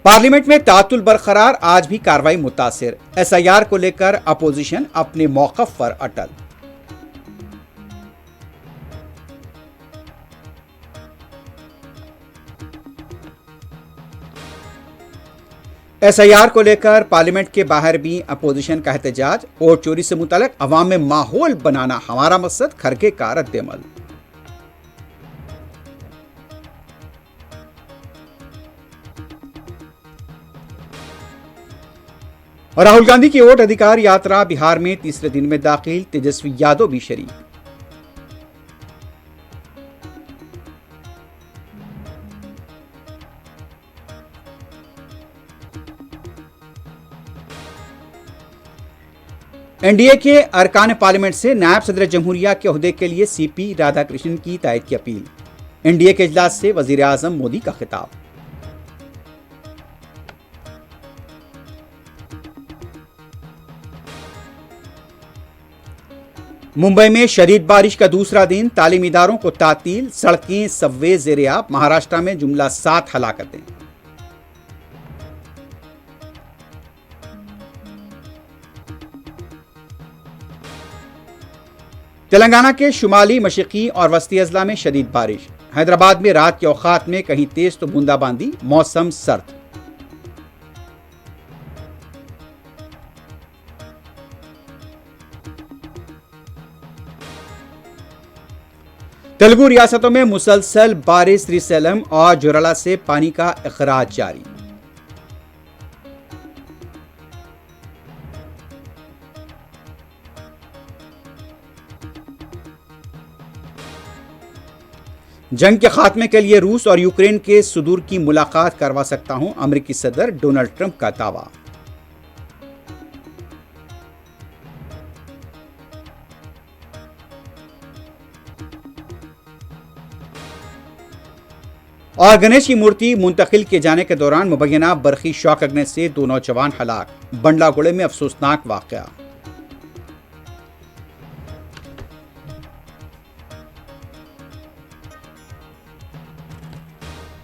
Parliament में तातुल बरकरार, आज भी कार्रवाई मुतासिर। एसआईआर को लेकर अपोजिशन अपने मौक़िफ़ पर अटल। एसआईआर को लेकर पार्लियामेंट के बाहर भी अपोजिशन का एहतजाज। वोट चोरी से मुतल्लिक अवाम में माहौल बनाना हमारा मकसद, खरगे का रद्द-ए-अमल। राहुल गांधी की वोट अधिकार यात्रा बिहार में तीसरे दिन में दाखिल, तेजस्वी यादव भी शरीक। एनडीए के अरकान पार्लियामेंट से नायब सदर जमहूरिया के ओहदे के लिए सीपी राधाकृष्णन की तायद की अपील। एनडीए के इजलास से वजीर आजम मोदी का खिताब। मुंबई में शदीद बारिश का दूसरा दिन, तालीमी इदारों को तातील, सड़कें सबवे ज़ेर-ए-आब। महाराष्ट्र में जुमला 7 हलाकतें। तेलंगाना के शुमाली, मशरक़ी और वस्ती अजला में शदीद बारिश। हैदराबाद में रात के औक़ात में कहीं तेज तो बूंदाबांदी, मौसम सर्द। तेलुगु रियासतों में मुसलसल बारिश, श्रीसेलम और जोराला से पानी का अखराज जारी। जंग के खात्मे के लिए रूस और यूक्रेन के सदूर की मुलाकात करवा सकता हूं, अमेरिकी सदर डोनाल्ड ट्रंप का दावा। और गणेश की मूर्ति मुंतकिल किए जाने के दौरान मुबैना बरखी शॉक लगने से 2 नौजवान हलाक। बंडला गुड़े में अफसोसनाक वाकया।